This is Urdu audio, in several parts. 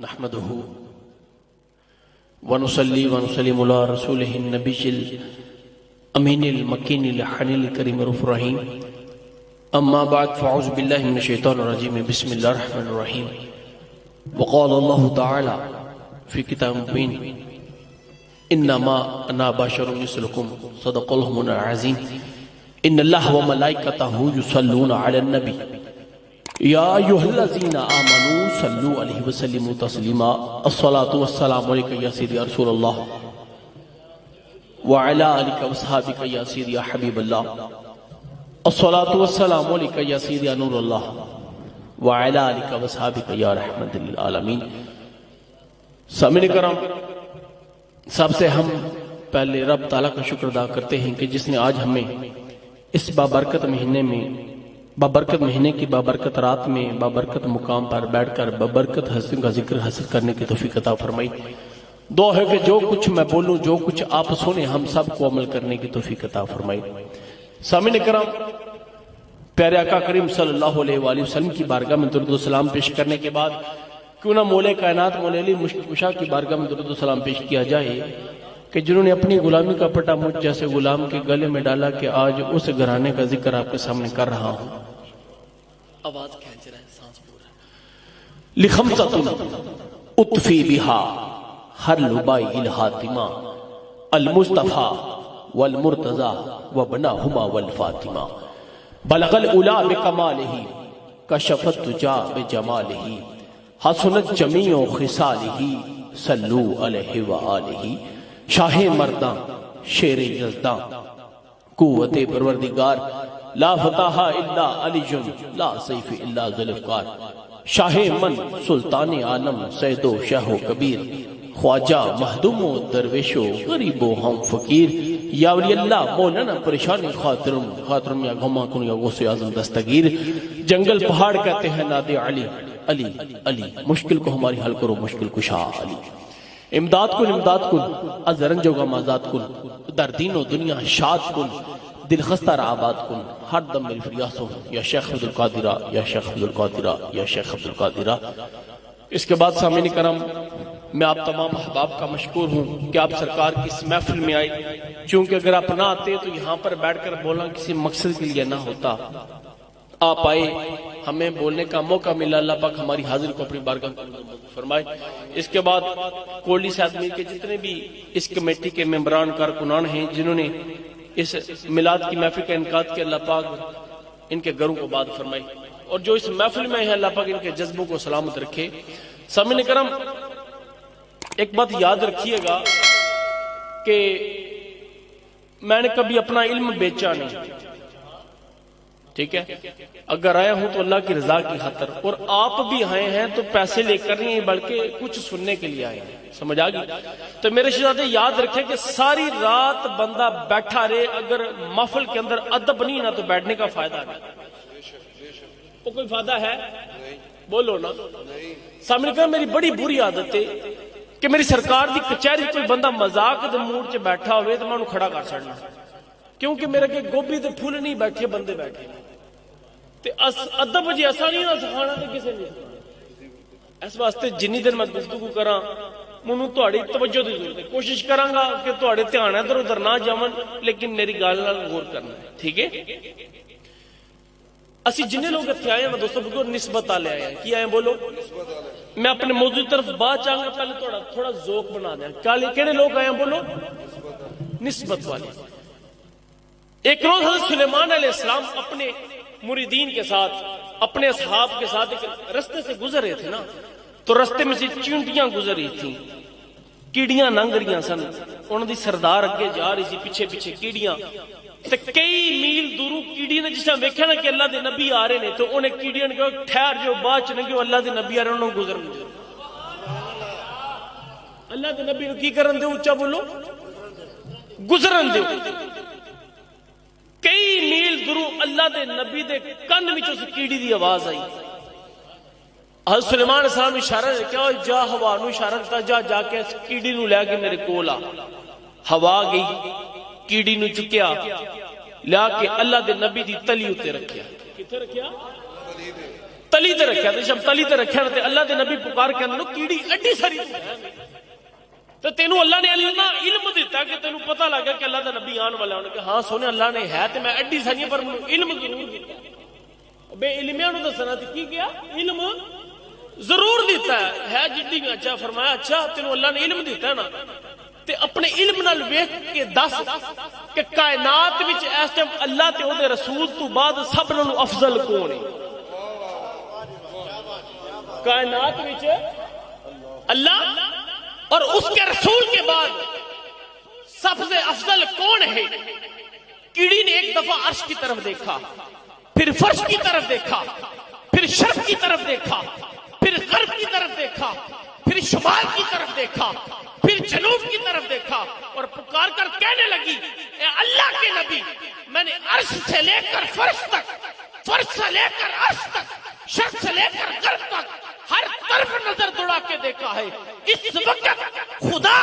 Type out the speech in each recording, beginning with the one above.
نحمده ونصلي ونسلم على رسوله النبي الأمين المكين الحنين الكريم الرحيم أما بعد فأعوذ بالله من الشيطان الرجيم بسم الله الرحمن الرحيم وقال الله تعالى في كتاب مبين إنما أنا بشر مثلكم صدق الله العظيم إن الله وملائكته يصلون على النبي يا أيها الذين آمنوا صلوا عليه وسلموا تسليما الصلاة والسلام عليك يا سيدي يا رسول الله وعلى آلك وصحابك يا سيدي يا حبيب الله الصلاة والسلام عليك يا سيدي يا نور الله وعلى آلك وصحابك يا رحمة للعالمين. سامعین کرام، سب سے ہم پہلے رب تعالیٰ کا شکر ادا کرتے ہیں کہ جس نے آج ہمیں اس بابرکت مہینے کی بابرکت رات میں بابرکت مقام پر بیٹھ کر بابرکت حسن کا ذکر حاصل کرنے کی توفیق عطا فرمائی. دعا ہے کہ جو کچھ میں بولوں، جو کچھ آپ سنیں، ہم سب کو عمل کرنے کی توفیق عطا فرمائی. سامعین کرام، پیارے آقا کریم صلی اللہ علیہ وآلہ وسلم کی بارگاہ میں درود و سلام پیش کرنے کے بعد کیوں نہ مولا کائنات مولا علی مشکل کشا کی بارگاہ میں درود و سلام پیش کیا جائے کہ جنہوں نے اپنی غلامی کا پٹا مجھ جیسے غلام کے گلے میں ڈالا کہ آج اس گھرانے کا ذکر آپ کے سامنے کر رہا ہوں. آواز کھینچ رہا ہے، سانس پورا. لخمسۃ اطفی بہا ہر لبائی الحاتمہ المصطفیٰ والمرتضی وبناہما والفاطمہ بلغ العلا بکمالہ کشفت الدجی بجمالہ حسنت جمیع خصالہ صلو علیہ وآلہ. شاہ مرداں شیر یزداں قوت پروردگار لا فتح الا علی لا سیف الا ذوالفقار. شاہ من سلطان عالم سید و شاہ و کبیر خواجہ مہدوم و درویش و غریب و ہم فقیر یا ولی اللہ مولانا پریشان خاطرم یا غمہ کن یا غوث اعظم دستگیر. جنگل پہاڑ کہتے ہیں نادے علی علی علی، مشکل کو ہماری حل کرو مشکل کشا علی. امداد کن از رنج و غم آزاد کن، در دین و دنیا شاد کن، دل خستہ را آباد کن، ہر دم میری فریاد سن یا شیخ عبدالقادرہ یا شیخ عبدالقادرہ یا شیخ عبدالقادرہ. اس کے بعد سامعین کرام، میں آپ تمام احباب کا مشکور ہوں کہ آپ سرکار کی اس محفل میں آئے. چونکہ اگر آپ نہ آتے تو یہاں پر بیٹھ کر بولنا کسی مقصد کے لیے نہ ہوتا. آپ آئے، ہمیں بولنے کا موقع ملا. اللہ پاک ہماری حاضر کو اپنی بارگاہ فرمائے. اس کے بعد کولی ساتھ مل کے جتنے بھی اس کمیٹی کے ممبران کارکنان ہیں جنہوں نے اس میلاد کی محفل کا انعقاد کیا، اللہ پاک ان کے گھروں کو آباد فرمائے. اور جو اس محفل میں ہے اللہ پاک ان کے جذبوں کو سلامت رکھے. سامعین کرام، ایک بات یاد رکھیے گا کہ میں نے کبھی اپنا علم بیچا نہیں، ٹھیک ہے؟ اگر آیا ہوں تو اللہ کی رضا کی خاطر، اور آپ بھی آئے ہیں تو پیسے لے کر نہیں بلکہ کچھ سننے کے لیے آئے ہیں. سمجھ آ گئی؟ تو میرے شہزادے یاد رکھیں کہ ساری رات بندہ بیٹھا رہے، اگر محفل کے اندر ادب نہیں نا تو بیٹھنے کا فائدہ نہیں. وہ کوئی فائدہ ہے؟ بولو نا. سامنے کہا میری بڑی بری عادت ہے کہ میری سرکار دی کچہری کوئی بندہ مذاق دے موڈ چ بیٹھا ہوئے تو میں انہوں کھڑا کر سکنا، کیونکہ میرے کے گوبھی تے پھول نہیں بیٹھے، بندے بیٹھے. تے ادب جی ایسا نہیں نہ سکھانا تے کسے نہیں. اس واسطے جنی دیر میں گفتگو کراں منوں تہاڈی توجہ دی ضرورت ہے. کوشش کراں گا کہ تہاڈے دھیان ادھر ادھر نہ جاون، لیکن میری گل نال غور کرنا ہے، ٹھیک ہے؟ اسی جننے لوگ اتنے آئے ہیں دوستو بلکہ نسبت والے آئے ہیں. کی آئے ہیں بولو؟ میں اپنے موضوع کی طرف بات چاہوں گا، پہلے تھوڑا ذوق بنا دیں. کہڑے لوگ آئے ہیں بولو؟ نسبت والے. ایک روز حضرت سلیمان علیہ السلام اپنے مریدین کے ساتھ، اپنے اصحاب کے ساتھ ایک رستے سے گزر رہے تھے نا، تو رستے میں سے چونٹیاں گزر رہی تھیں، کیڑیاں لنگ رہی سن. انہوں دی سردار اگے جا رہی سی، پیچھے پیچھے کیڑیاں. تے کئی میل دوروں کیڑی نے جس طرح ویکھیا نا کہ اللہ دے نبی آ رہے نے، تو انہیں کیڑیاں نے کہا ٹھہر جو، بعد چ نہ کہ اللہ دے نبی آ رہے انہوں گزر نہیں. اللہ دے نبی نو کی کرن دے؟ اونچا بولو، گزرن دے. کئی میل دوروں اللہ دے نبی دے کن وچوں سے کیڑی دی آواز آئی. حضرت سلیمان علیہ السلام اشارہ نے کیا، جا ہوا نو اشارہ دیتا، جا کے اس کیڑی نو لے کے میرے کول آ. ہوا گئی، کیڑی نو چکیا، لیا کے اللہ دے نبی دی تلی اتے رکھیا. کتھے رکھیا؟ تلی تے رکھیا تے جب تلی تے رکھیا تے اللہ دے نبی پکار کے اندر کیڑی ایڈی ساری تو تینوں اللہ نے علم دیتا کہ تینوں پتہ لگا کہ اللہ دا نبی آن والا ہے کہ ہاں سونے اللہ نے ہے تے میں ایڈی ساری پر علم ضرور دیتا بے علمیاں نو دسنا تے کی کیا علم ضرور دیتا ہے جدی اچھا فرمایا اچھا تینوں اللہ نے علم دیتا ہے نا تے اپنے علم نال ویکھ کے دس کہ کائنات وچ اس ٹائم اللہ تے او دے رسول تو بعد سب نالوں افضل کون ہے کائنات وچ اللہ اور اس کے رسول کے بعد سب سے افضل کون ہے کیڑی نے ایک دفعہ عرش کی طرف دیکھا پھر فرش کی طرف دیکھا پھر شرق کی طرف دیکھا پھر غرب کی طرف دیکھا پھر شمال کی طرف دیکھا پھر جنوب کی طرف دیکھا اور پکار کر کہنے لگی اے اللہ کے نبی میں نے عرش سے لے کر فرش تک فرش سے لے کر عرش تک شرق سے لے کر غرب تک ہر طرف نظر دوڑا کے دیکھا ہے اس وقت خدا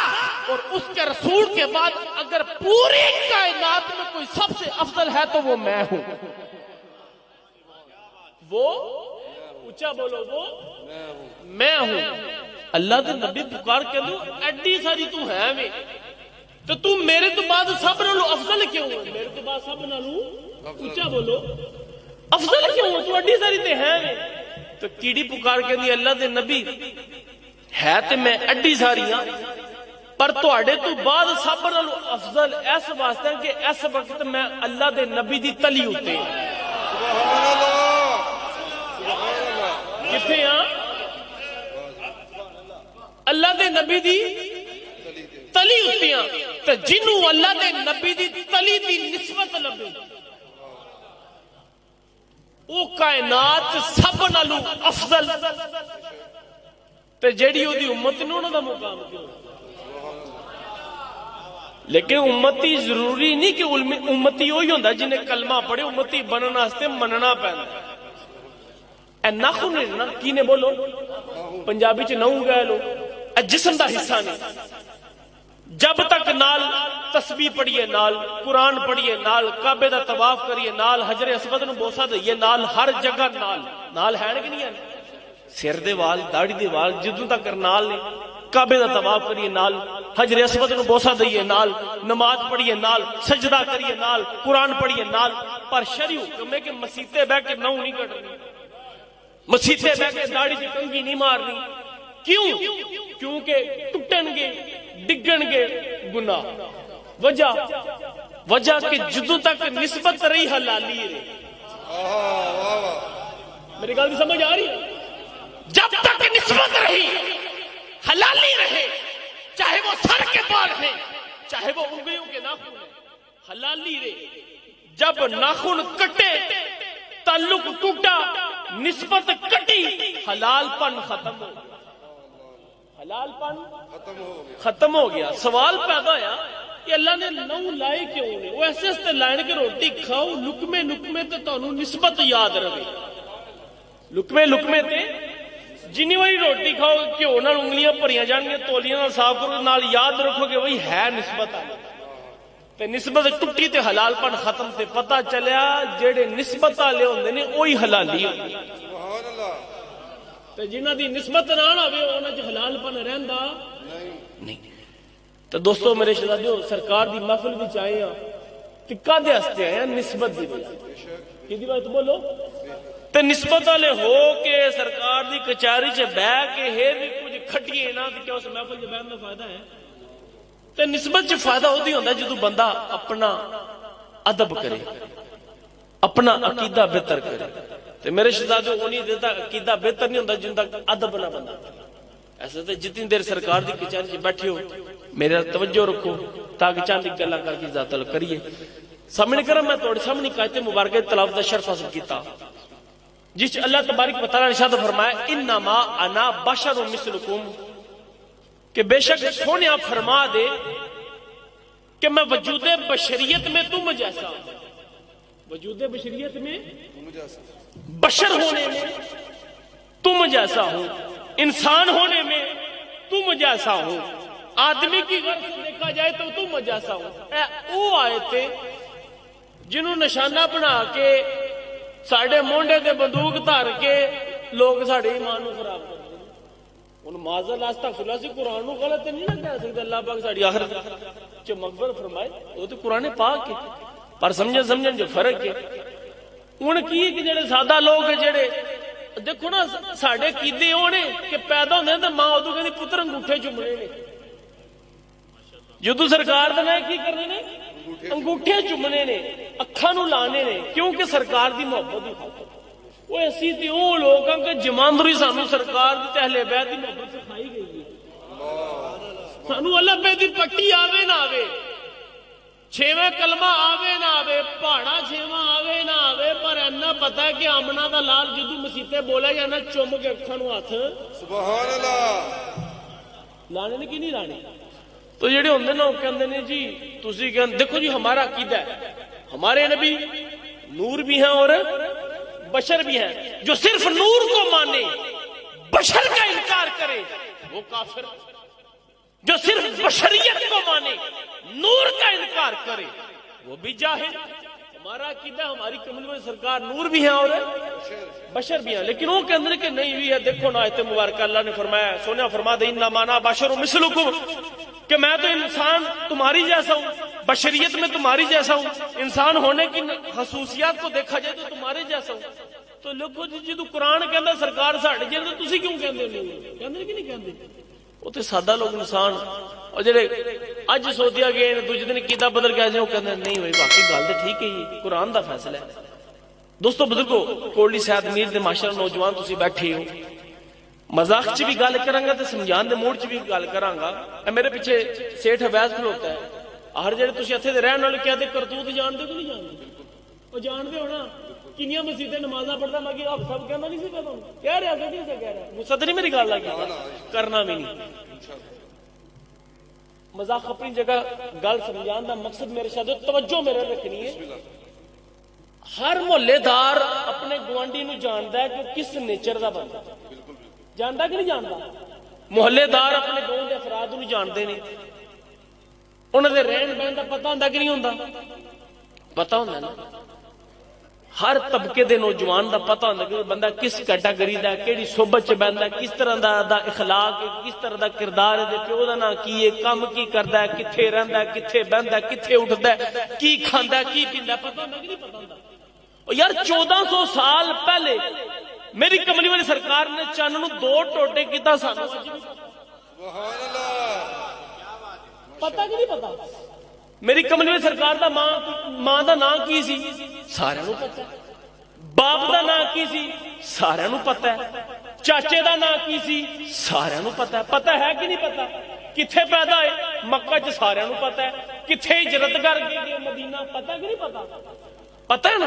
اور اس کے رسول کے بعد اگر پوری کائنات میں کوئی سب سے افضل ہے تو وہ میں ہوں وہ اونچا بولو وہ میں ہوں اللہ دے نبی پکار کے لو ایڈی ساری تو ہے میں تو میرے تو بعد سب نالوں افضل کیوں ہے میرے تو بعد سب نالوں اونچا بولو افضل کیوں ہے تو ایڈی ساری تے ہے میں تو کیڑی پکار کے دی اللہ دے نبی ہے تے میں ایڈی ساری ہاں پر تواڈے تو بعد سب نالوں افضل اس واسطے کہ اس وقت میں اللہ دے نبی دی تلی اتے سبحان اللہ کتنے ہاں اللہ دے نبی دی تلی اتے ہاں تو جنوں اللہ دے نبی دی تلی دی نسبت لبے او کائنات سب نالوں افضل تے جیڑی او دی امت نے انہاں دا مقام کیوں لیکن امتی ضروری نہیں کہ امتی وہی ہوندا جنہیں کلمہ پڑھے امتی بننے واسطے مننا پیندا اے نخ نے نا کی نے بولو پنجابی چ نہوں گئے لو اے جسم دا حصہ نہیں جب تک نال تسبیح پڑھیے نال قرآن پڑھیے نال کعبے دا طواف کریے نال حجر اسود نو بوسا دئیے نال ہر جگہ نال ہے کہ نہیں ہے سر دے وال داڑھی دے وال جدوں تک نال نے کعبے دا طواف کریے نال حجر اسود نو بوسا دئیے نال نماز پڑھیے نال سجدہ کریے نال قرآن پڑھیے نال پر شرعی حکم ہے کہ مسیتے بیٹھ کے نہوں نہیں کٹنی مسیتے بیٹھ کے داڑھی تے کنگھی نہیں مارنی کیوں کیونکہ ٹوٹن گے ڈگن گے گناہ وجہ کہ جدوں تک نسبت رہی حلالی ہے میری گل سمجھ آ رہی ہے جب تک نسبت رہی حلالی رہے چاہے وہ سر کے بال ہیں چاہے وہ انگلیوں کے ناخن ہیں حلالی رہے جب ناخن کٹے تعلق ٹوٹا نسبت کٹی حلال پن ختم ہو حلال پن ختم ہو گیا سوال پیدا ہوا کہ اللہ نے نو لائے کیوں نے وہ ایسے ایسے لائن کے روٹی کھاؤ لکمے لکمے تے تانوں نسبت یاد رہے لکمے تے جنی وہی روٹی کھاؤ گھیو نال انگلیاں بھریاں جان گے تولیاں نال صاف کرو نال یاد رکھو گے وہی ہے نسبت تے نسبت ٹوٹی تے حلال پن ختم تے پتہ چلیا جڑے نسبت والے ہوندے نے وہی حلالی ہوندی سبحان اللہ تے جنہاں دی نسبت نہ ہوے انہاں وچ حلال پن رہندا نہیں تو دوستو میرے شہزادیو سرکار دی محفل وچ آئے ہاں تے کدے واسطے آئے ہاں نسبت دی وجہ کیدی بات بولو تے نسبت والے ہو کے سرکار دی کچہری چ بیٹھ کے ہے بھی کچھ کھٹیے نہ تے کیا اس محفل چ بیٹھنے دا فائدہ ہے تے نسبت چ فائدہ اودی ہوندا جدوں بندہ اپنا ادب کرے اپنا عقیدہ بہتر کرے تے میرے شہزادو اونی دیتا عقیدہ بہتر نہیں ہوندا جن تک ادب نہ بندہ ایسے تے جتنی دیر سرکار دی کچہری چ بیٹھے ہو میرا توجہ رکھو تاکہ چاند دی گلاں کر کے ذات ال کریے سامنے کرم میں تواڈے سامنے آیت مبارکہ تلاوت دا شرف حاصل کیتا جس اللہ تبارک و تعالی نے ارشاد فرمایا انما انا بشر مثلکم کہ بے شک سونیا فرما دے کہ میں وجود بشریت میں تم جیسا ہوں وجود بشریت میں بشر ہونے میں تم جیسا ہوں انسان ہونے میں تم جیسا ہوں آدمی کی غرض سے دیکھا جائے تو تم جیسا ہوں اے او آئے تھے جنہوں نشانہ بنا کے ساڑھے مونڈے دے بندوق دھار کے لوگ ساڈے ایمان نو خراب کر دے ہن معاذ اللہ استغفر اللہ قرآن نو غلط نہیں نہ کہہ سکتے اللہ پاک ساڈی آخرت چ مغفرت فرمائے وہ تو قرآن پاک ہے پر سمجھن جو فرق ہے ہن کی کہ جڑے سادہ لوگ جڑے دیکھو نا ساڈے قیدے وہ نے کہ پیدا ہوندے تے ماں ادو کہندی پتر انگوٹھے چومنے نے جدو سرکار دے کی کرنے نے انگوٹھے چومنے نے اکھاں نو لانے نے کیونکہ سرکار دی محبت دی خاطر وہ ایسی تھی وہ لوگ کہ جماندری سانو سرکار دی اہل بیت دی محبت سکھائی گئی ہے سانو اللہ پہ دی پٹی آوے نہ آوے چھویں کلمہ آوے نہ آوے پہاڑا چھواں آوے نہ آوے پر اینا پتا ہے کہ آمنہ دا لال جدو مسیطے بولا یا نہ چوم کے اکھاں نو ہاتھ سبحان اللہ لانے نے کی نہیں لانے تو جڑے ہوندے نا کہندے نے جی تسی کہندے دیکھو جی ہمارا عقیدہ ہے ہمارے نبی نور بھی ہیں اور بشر بھی ہیں جو صرف نور کو مانے بشر کا انکار کرے وہ کافر جو صرف بشریت کو مانے نور کا انکار کرے وہ بھی جاہل ہمارا عقیدہ ہماری کمل سرکار نور بھی ہیں اور بشر بھی ہیں لیکن وہ کہندے کہ نہیں ہوئی ہے دیکھو نا آیت مبارکہ اللہ نے فرمایا سونے فرما دے انما انا بشر مثلکم کہ میں تو انسان تمہاری جیسا ہوں بشریت میں تمہاری جیسا ہوں انسان ہونے کی خصوصیات کو دیکھا جائے تو تمہارے جیسا ہوں تو لوگوں جی تو قرآن کہندا سرکار ساڈے جیسے تسی کیوں کہندے نہیں کہندے کہ نہیں کہندے وہ تو سادہ لوگ انسان اور جڑے اج سوچیا گئے دوسرے دن کیدا بدل کے آ جائے وہ کہندے نہیں بھائی باقی گل تے ٹھیک ہے یہ قرآن دا فیصلہ ہے دوستو بزرگو کوٹلی صاحب میر دے ماشاءاللہ نوجوان تسی بیٹھے ہو مذاق چ بھی گل کراں گا تے سمجھان دے موڑ چ بھی گل کراں گا میرے پیچھے سیٹھ حبیض کھلوتا ہے ہر جڑے تسی اتھے دے رہن والے کہتے کرتوت جانتے کہ نہیں جانتے وہ جانتے ہو نا کنیاں مسیتیں نمازاں پڑھدا میں کہ آپ سب کہنا نہیں سی پتا کہہ رہا سی نہیں کہہ رہا غصہ تے نہیں میری گل لگی کرنا بھی نہیں مذاق اپنی جگہ گل سمجھان دا مقصد میرے ساتھ توجہ میرے رکھنی ہے ہر محلے دار اپنے گوانڈی نو جاندا ہے کہ کس نیچر دا بندہ جاندا کہ نہیں جاندا محلے دار اپنے گاؤں دے افراد نو جاندے نے انہاں دے رہن بہن دا پتہ ہوندا کہ نہیں ہوندا پتہ ہوندا نا ہر طبقے دے نوجوان دا پتہ ہوندا کہ بندہ کس کیٹاگری دا کیڑی صحبت چ بہندا ہے کس طرح دا اخلاق ہے کس طرح دا کردار ہے پیو دا نا کی ہے کم کی کردا ہے کتھے رہندا ہے کتھے بہندا ہے کتھے اٹھدا ہے کی کھاندا ہے کی پیندا ہے پتہ ہوندا کہ نہیں پتہ ہوندا او یار 1400 سال پہلے میری کملی والی سرکار نے چن نو 2 ٹوٹے کیتا سانو سبحان اللہ پتہ کہ نہیں پتہ میری کملی والی سرکار دا ماں دا نام کی سی سارے نو پتہ ہے باپ دا نام کی سی سارے نو پتہ ہے چاچے دا نام کی سی سارے نو پتہ ہے کہ نہیں پتہ کتھے پیدا ہے مکہ چ سارے نو پتہ ہے کتھے ہجرت کر کے مدینہ پتہ کہ نہیں پتہ ہے نا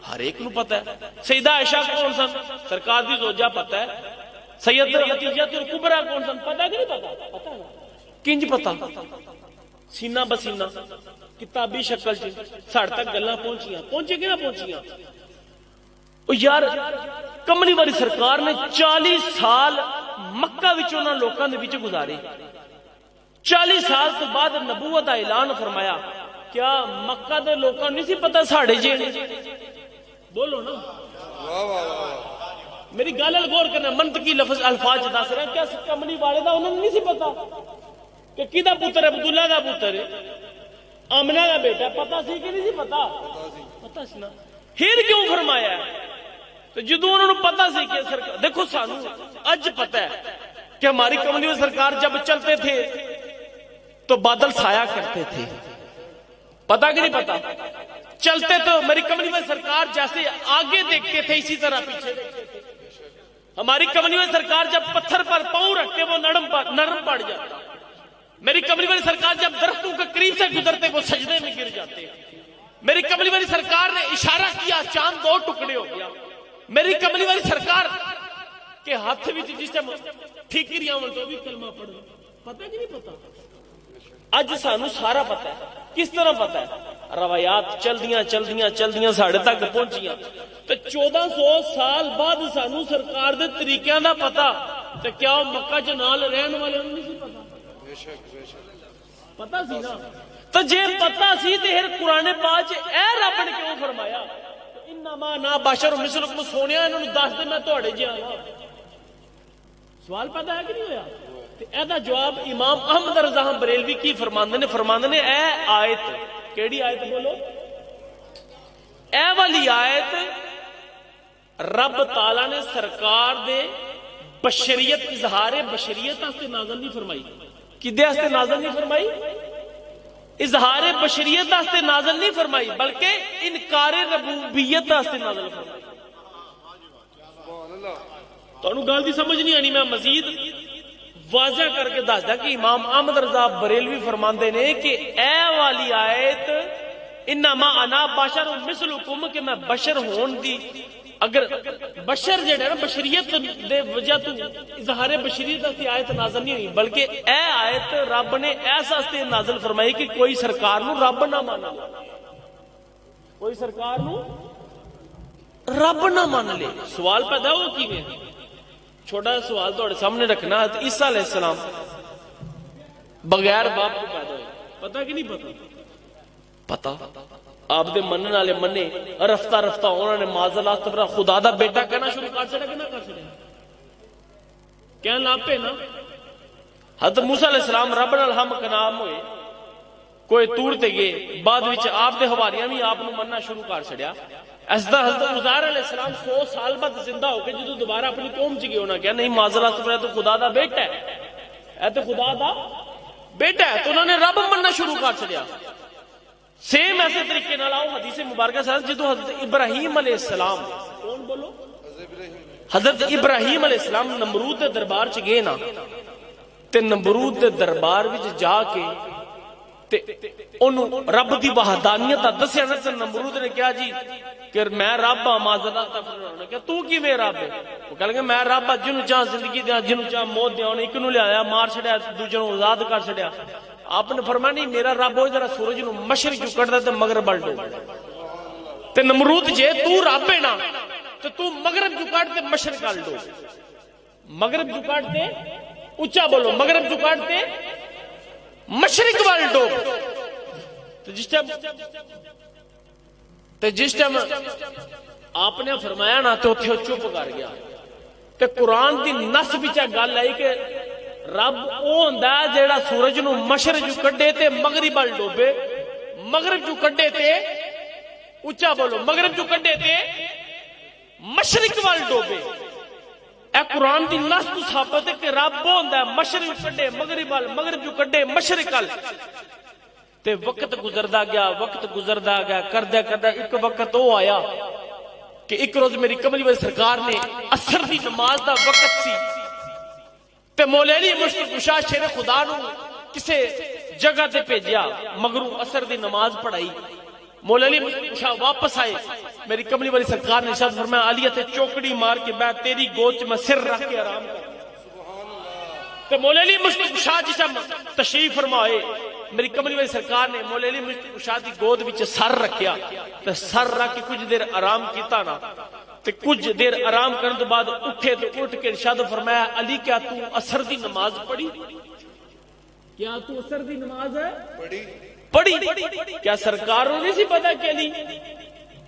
ہر ایک نو پتہ ہے سیدہ عائشہ کون سن سرکار دی زوجہ پتہ ہے سید خدیجہ الکبریٰ کون سن پتہ کہ نہیں پتہ ہے کنج پتہ سینہ بسینہ کتابی شکل چ ساڈے تک گلاں پہنچے کہ نہ پہنچیاں او یار کملی والی سرکار نے 40 سال مکہ وچ انہاں لوکاں دے وچ گزارے 40 سال تو بعد نبوت دا اعلان فرمایا کیا مکہ دے لوکاں نہیں سی پتہ ساڈے جیڑے بولو نا واہ واہ واہ میری گل غور کرنا منطقی لفظ الفاظ دس رہا کیا کملی والے دا انہاں نہیں سی پتہ کہ کیدا پتر عبداللہ دا پتر ہے آمنہ دا بیٹا پتہ سی کہ نہیں سی پتہ سی نا پھر کیوں فرمایا ہے تو جدوں انہوں نے پتہ سی کہ سرکار دیکھو سانو اج پتہ ہے کہ ہماری کملی والی سرکار جب چلتے تھے تو بادل سایہ کرتے تھے پتہ کہ نہیں پتہ چلتے تو میری کملی والی سرکار جیسے آگے دیکھتے تھے اسی طرح پیچھے دیکھتے تھے ہماری کملی والی سرکار جب پتھر پر پاؤں رکھتے وہ نرم پڑ جاتا میری کملی والی سرکار جب درختوں کے قریب سے گزرتے وہ سجدے میں گر جاتے میری کملی والی سرکار نے اشارہ کیا چاند 2 ٹکڑے ہو گیا میری کملی والی سرکار کے ہاتھ بھی جس ٹائم ٹھیکریاں تو بھی کلمہ پڑھ پتہ کہ نہیں پتہ اج سانو سارا پتہ ہے کس طرح پتہ ہے روایات چلدیاں ساڑھے تک پہنچیاں تو 1400 سال بعد سانو سرکار دے طریقیاں دا پتہ تو کیا مکہ چ نال رہن والے نہیں سی پتہ پتہ سی نا تو جے پتہ سی تے پھر قرآن پاک اے رب نے کیوں فرمایا انما انا بشر مثلکم سونیا انہوں نے دس دے میں تہاڈے جہا ہاں. سوال پیدا ہے کہ نہیں ہویا؟ ایدا جواب امام احمد رضا بریلوی کی فرماندے نے اے آیت کیڑی آیت بولو؟ اے والی آیت رب تعالی نے سرکار دے بشریت اظہار بشریت واسطے نازل نہیں فرمائی. کدے واسطے نازل نہیں فرمائی؟ اظہار بشریت واسطے نازل نہیں فرمائی بلکہ انکار ربوبیت واسطے نازل فرمائی. سبحان اللہ. تانوں گل دی سمجھ نہیں آنی. میں مزید واضح کر کے دس دا کہ امام احمد رضا بریلوی فرماندے نے کہ اے والی آیت انما انا بشر مثلکم کہ میں بشر ہون دی اگر بشر جڑا نا بشریت دے وجہ تو اظہار بشریت کی آیت نازل نہیں ہوئی بلکہ اے آیت رب نے ایسا واسطے نازل فرمائی کہ کوئی سرکار نو رب نہ مانا, کوئی سرکار نو رب نہ مان لے. سوال پیدا ہو کیویں؟ چھوٹا سوال تہاڈے سامنے رکھنا. عیسیٰ علیہ السلام بغیر باپ کو پیدا ہوئے, پتہ کہ نہیں پتہ؟ پتہ. آپ دے منن والے منے, رفتہ رفتہ انہوں نے معاذ اللہ تبارک خدا دا بیٹا کہنا شروع کر چھڑیا کہ نہ کر چھڑیا؟ کہن لگ پے نا. حضرت موسیٰ علیہ السلام رب نال ہم کلام ہوئے, کوئی تور تے گئے, بعد وچ آپ دے حواریاں بھی آپ نو مننا شروع کر چھڑیا. حضرت عزیر علیہ السلام 100 سال بعد زندہ ہو کے جدوں دوبارہ اپنی قوم چ گئے, انہاں کہا نہیں معاذ اللہ تبارک تو خدا دا بیٹا ہے, اے تو خدا دا بیٹا ہے, تو انہوں نے رب مننا شروع کر چھڑیا. سیم ایسے طریقے نال آؤ حدیث مبارکہ سے جدو حضرت ابراہیم علیہ السلام, کون بولو؟ حضرت ابراہیم علیہ السلام نمرود دے دربار چ گئے نا, تے نمرود دے دربار وچ جا کے تے انہوں رب دی وحدانیت دسیا نا, تے نمرود نے کہا جی کہ میں رب ہاں معاذ اللہ تعالی. کہ تو کیویں رب ہے؟ وہ کہہ لگے میں رب ہاں, جنوں چاہ زندگی دیاں جنوں چاہ موت دیاں, ایک نو لیا مار چھڑیا دوجے نو آزاد کر چھڑیا. آپ نے فرمایا نہیں میرا رب ہوئے ذرا سورج نو مشرق جو کر دے مغرب بل ڈو. تے نمرود جے تو رب ہے نا تو تو مغرب جو کر دے مشرق بل ڈو. مغرب جو کر دے, اونچا بولو, مغرب جو کر دے مشرق بل ڈو. تو جس ٹائم آپ نے فرمایا نا تو اتھے چپ کر گیا. تے قرآن دی نص وچ گل آئی کہ رب او ہوندا ہے جیڑا سورج نو مشرق جو کڈے تے مغرب ول ڈوبے, مغرب جو کڈے تے اونچا بولو, مغرب جو کڈے تے مشرق ول ڈوبے. اے قرآن دی نص تو ثابت ہے کہ رب او ہوندا ہے مشرق جو کڈے مغرب ول, مغرب جو کڈے مشرق ول. تے وقت گزردا گیا کردہ کردہ ایک وقت او آیا کہ ایک روز میری کملی والے سرکار نے عصر دی نماز دا وقت سی, تے مولا علی مشکل کشا شیر خدا نو کسے جگہ تے بھیجیا, مگروں عصر دی نماز پڑھائی. مولا علی مشکل کشا واپس آئے, میری کملی والی سرکار نے ارشاد فرمایا علی تے چوکڑی مار کے بیٹھ تیری گود چ میں سر رکھ کے آرام کر. تے مولا علی مشکل کشا جس تشریف فرمائے, میری کملی والی سرکار نے مولا علی مشکل کشا دی گود وچ سر رکھیا, تے سر رکھ کے کچھ دیر آرام کیتا نا, تے کچھ دیر آرام کرنے تو بعد اٹھے تو اٹھ کے ارشاد فرمایا علی کیا تو عصر دی نماز پڑھی؟ کیا تو عصر دی نماز ہے پڑھی؟ کیا سرکاروں نہیں سی پتا کہ علی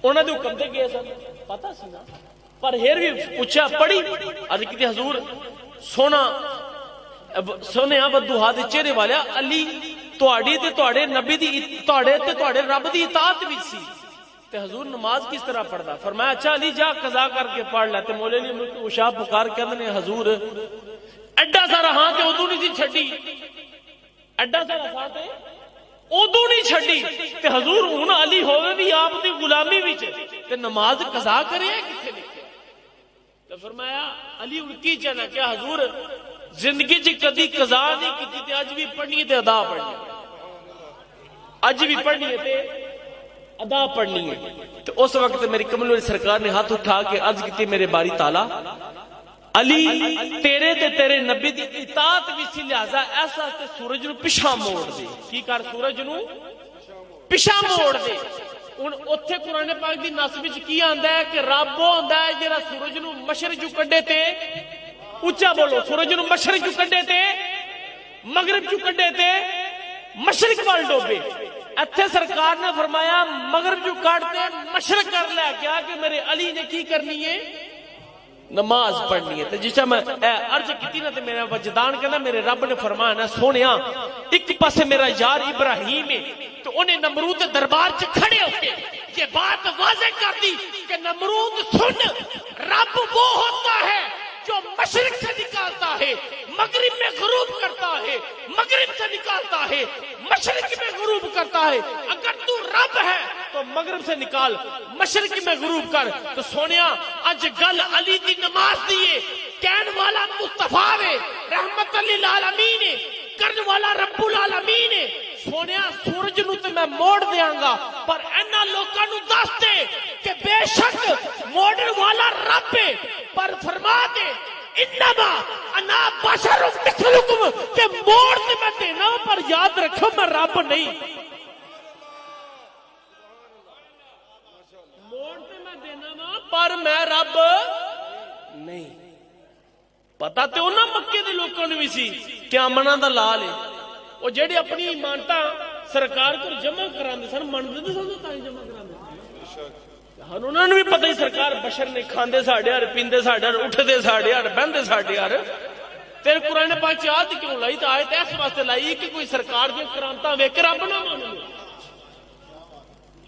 انہاں دے حکم تے گئے سن؟ پتہ سی نا, پر پھر بھی پوچھا پڑھی؟ عرض کیتی حضور سونے بدوہا دے چہرے والے علی تہاڈی تے تہاڈے نبی دی تہاڈے تے تہاڈے رب دی اطاعت وچ سی, تے حضور نماز کس طرح پڑھدا؟ فرمایا اچھا علی جا قضا کر کے پڑھ لے. تے مولا علی اوشا پکار کہندے نے حضور ایڈا سارا ہاں تے اودوں نہیں سی چھڈی, ایڈا سارا ہاں تے اودوں نہیں چھڈی, تے حضور ہن علی ہوے بھی آپ دی غلامی وچ تے نماز قضا کرے کتے لکھے؟ تے فرمایا علی ان کی چاہنا کیا حضور زندگی چ کدی قضا نہیں کیتی تے اج بھی پڑھنی تے ادا پڑھنی, اج بھی پڑھنی تے ادا پڑھنی ہے. تو اس وقت میری کمل والی سرکار نے ہاتھ اٹھا کے عرض کی میرے باری تعالی علی تیرے تے تیرے نبی دی اطاعت بھی سی, لہذا ایسا تے سورج نو پیچھے موڑ دے. کی کر؟ سورج نو پیچھے موڑ دے. ہن اوتھے قرآن پاک دی نص وچ کی آندا ہے کہ رب ہوندا ہے جڑا سورج نو مشرق جو کڈے تے اونچا بولو, سورج نو مشرق جو کڈے تے مغرب جو کڈے تے مشرق وال ڈوبے. اتھے سرکار نے فرمایا مغرب جو کاٹتے مشرق کر لے کیا کہ میرے علی نے کی کرنی ہے نماز پڑھنی ہے. جس میں عرض کی نا میرا وجدان کہنا میرے رب نے فرمایا نا سونیا ایک پاسے میرا یار ابراہیم ہے تو انہیں نمرود دربار سے کھڑے ہو کے یہ بات واضح کر دی کہ نمرود سن رب وہ ہوتا ہے جو مشرق سے نکالتا ہے مغرب میں غروب کرتا ہے مغرب سے نکالتا ہے مشرق میں غروب کرتا ہے. اگر تو رب ہے تو مغرب سے نکال مشرق میں غروب کر. تو سونیا اج گل علی دی نماز دیے کہن والا مصطفیٰ ہے رحمت للعالمین ہے کرن والا رب العالمین ہے. سونیا سورج نو تے میں موڑ دیاں گا پر اینا لوکاں نو دس دے کہ بے شک موڑن والا رب ہے پر فرما دے انما انا بشر مثلکم کہ موڑ تے میں دینا پر یاد رکھو میں رب نہیں. موڑ تے میں دینا پر میں رب نہیں. پتا تے انہاں مکے دے لوکاں نوں وی سی کہ امنا دا لال ہے وہ جڑے اپنی ایمانتا سرکار کو جمع کراندے سن منتے سن تاں جمع کراندے سن. انہوں نے بھی پتہ ہی سرکار بشر نے کھاندے ساڈے ہر پیندے ساڈے ہر اٹھدے ساڈے ہر بہندے ساڈے ہر. تیرے قرآن پاک چ آیت کیوں لائی؟ تے آیت اس واسطے لائی کہ کوئی سرکار دی کرامتاں ویکھ رب نہ مانو.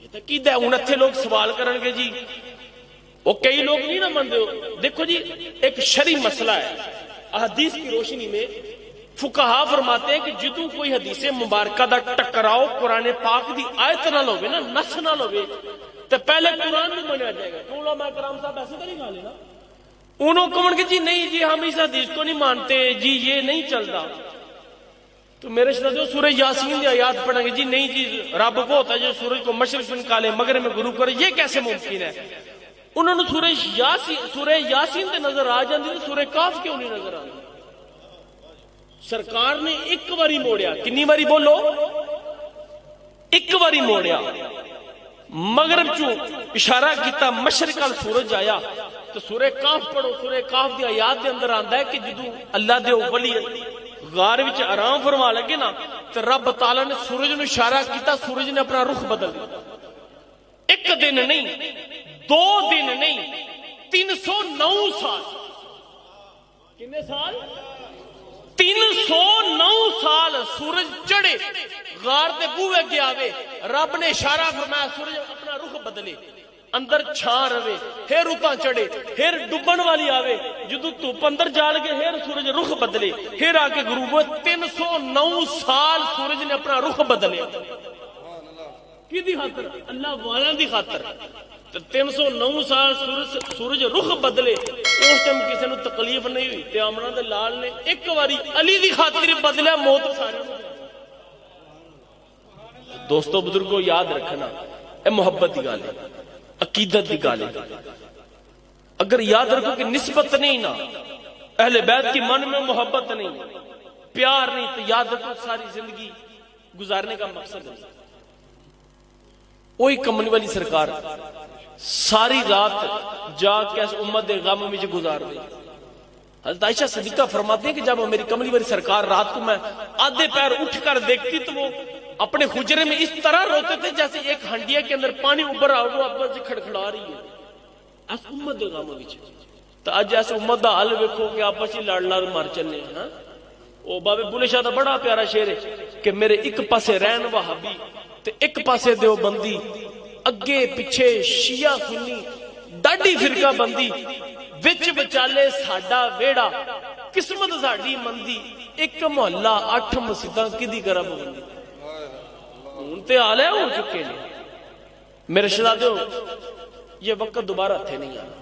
یہ تے کیدا ہن اتھے لوگ سوال کرن گے جی وہ کئی لوگ نہیں نہ مانتے. دیکھو جی ایک شرعی مسئلہ ہے احادیث کی روشنی میں فقہا فرماتے ہیں کہ جدوں کوئی حدیث مبارکہ دا ٹکراؤ قرآن پاک دی آیت نہ لوگے نا نص نہ لوگے تو پہلے قرآن نہیں منیا جائے گا. تو علماء کرام صاحب ایسے تو نہیں کھا لینا انہوں کہن کہ جی نہیں جی ہم اس حدیث کو نہیں مانتے جی یہ نہیں چلتا. تو میرے شہزادے سورہ یاسین دی آیات پڑھیں گے جی نہیں جی رب وہ ہوتا ہے جو سورج کو مشرق سے نکالے مغرب میں غروب کرے یہ کیسے ممکن ہے. انہوں نے سورہ یاسین تے نظر آ جاندی تے سورہ کاف کیوں نہیں نظر آندی؟ سرکار نے ایک باری موڑیا. کنی باری بولو؟ ایک باری موڑیا. مغرب چوں اشارہ کیتا مشرق ال سورج آیا تو سورہ کاف پڑھو. سورہ کاف دی آیات دے اندر آندا ہے کہ جدوں اللہ دے ولی غار وچ آرام فرما لگے نا تے رب تعالی نے سورج نو اشارہ کیتا سورج نے اپنا رخ بدل دیا. ایک دن نہیں 2 دن نہیں 309 سال. کتنے سال؟ 309 سال سورج چڑھے غار دے بوئے گیا وے رب نے اشارہ فرمایا سورج اپنا رخ بدلے اندر چھان رہے پھر اتاں چڑھے پھر ڈبن والی آوے جدو دھوپ اندر جال گئے پھر سورج رخ بدلے پھر آ کے غروب ہوئے. 309 سال سورج نے اپنا رخ بدلے. کی دی خاطر؟ اللہ والا دی خاطر. 309 سال سورج رخ بدلے اس ٹائم کسی نے تکلیف نہیں ہوئی تے آمنہ دے لال نے ایک باری علی دی خاطر بدلیا موت سارے. دوستو بزرگوں یاد رکھنا اے محبت دی گل ہے عقیدت دی گل ہے. اگر یاد رکھو کہ نسبت نہیں نا اہل بیت کی من میں محبت نہیں پیار نہیں تو یاد رکھو ساری زندگی گزارنے کا مقصد ہے. وہی کملی والی سرکار ساری رات جا کے اس امت دے غم میں گزار دی. حضرت عائشہ صدیقہ فرماتے ہیں کہ جب میری کملی والی سرکار رات کو میں آدھے پیر اٹھ کر دیکھتی تو وہ اپنے حجرے میں اس طرح روتے تھے جیسے ایک ہنڈیا کے اندر پانی اوپر آ وہ اب سے کھڑکھڑا رہی ہے اس امت دے غم میں. تو اج اس امت دا حال ویکھو کہ آپس ہی لڑ لڑ مر چلے ہیں. او بابے بلے شاہ دا بڑا پیارا شعر ہے کہ میرے ایک پاسے رہن وہابی تے ایک پاسے دیوبندی اگے پیچھے شیعہ سنی ڈاڈی فرقہ بندی وچ بچالے ساڈا ویڑا قسمت ساڈی مندی ایک محلہ 8 مسجداں کدی کرب ہوندی. ہن تے حال ہے ہو چکے نے. میرے شہزادو یہ وقت دوبارہ تھے نہیں آنا.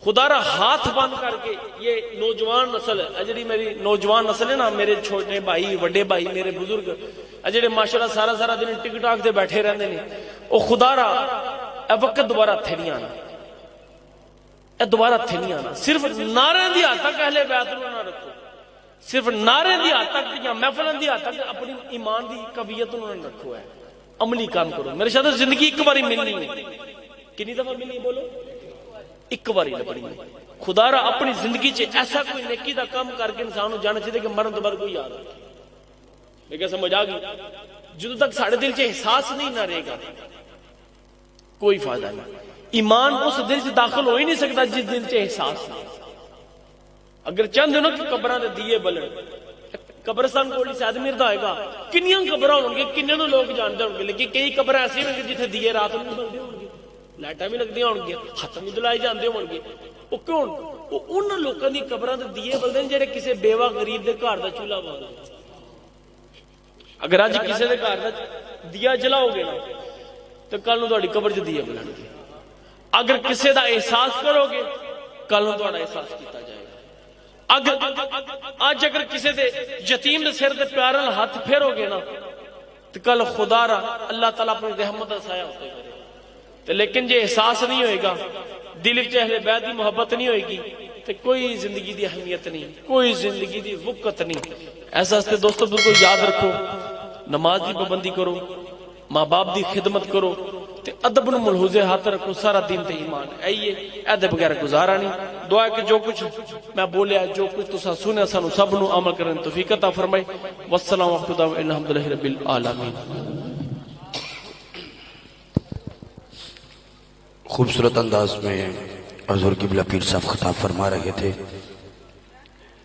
خدا را ہاتھ بند کر کے یہ نوجوان نسل ہے جڑی میری نوجوان نسل ہے نا میرے چھوٹے بھائی وڈے بھائی میرے بزرگ جڑے ماشاءاللہ سارا سارا دن ٹک ٹاک تے بیٹھے رہندے نے او خدا را اے وقت دوبارہ تھے نہیں آنا. اے دوبارہ تھے نہیں آنا. صرف نعرے دی حد تک اہل بیت نو نہ رکھو. صرف نعرے دی حد تک یا محفلیں دی حد تک اپنی ایمان دی قویت نو نہ رکھو. ہے عملی کام کرو. میرے ساتھ زندگی ایک باری ملنی ہے. کتنی دفعہ ملنی بولو؟ ایک باری لبنی ہے. خدا را اپنی زندگی چ ایسا کوئی نیکی دا کام کر کے انسان کو جانا چاہیے کہ مرن تو بعد کوئی یاد رکھے. لیکن سمجھ آ گئی جدو تک ساڑھے دل سے احساس نہیں نہ رہے گا کوئی فائدہ نہیں. ایمان اس دل سے داخل ہو ہی نہیں سکتا جس دل سے احساس نہیں. اگر چند دنوں کی قبراں دے دیے بلن قبرستان کولی سے آدمی رہتا ہوئے گا کنیاں قبراں ہوں گے کنیاں نو لوگ جانتے ہوں گے لیکن کئی قبراں ایسی ہوں گے جتنے دیے رات میں بلدے ہوں گے لائٹاں بھی لگدی ہوں گے ہاتھ بھی دلائی جاندے ہوں گے. وہ کیوں وہ ان لوگوں دی قبراں دے دیے بلدے جڑے کسی بیوہ غریب دے گھر دا چولہا بلدے. اگر اج کسی دے گھر دا دیا جلاؤ گے نا تو کل نو تہاڈی قبر چ دیے بلن گے. اگر کسی دا احساس کرو گے کل نو تہاڈا احساس کیتا جائے گا. اج اگر کسی دے یتیم دے سر تے پیار نال ہاتھ پھیرو گے نا تو کل خدا را اللہ تعالیٰ اپنی رحمت دا سایہ ہوتے کرے. تو لیکن جے احساس نہیں ہوئے گا دل وچ اہل بیت دی محبت نہیں ہوئے گی تو کوئی زندگی دی اہمیت نہیں کوئی زندگی دی وقت نہیں. ایسا استے دوستو بالکل یاد رکھو نماز دی پابندی کرو ماں باپ دی خدمت کرو تے ادب نو ملحوظے ہاتھ رکھو سارا دین تے ایمان آئیے اے بغیر گزارا نہیں. دعا کہ جو کچھ میں بولیا جو کچھ تسا سنیا سانو سب نو عمل کرن توفیق عطا فرمائے. والسلام علیکم الحمدللہ رب العالمین. خوبصورت انداز میں حضور قبلہ پیر صاحب خطاب فرما رہے تھے.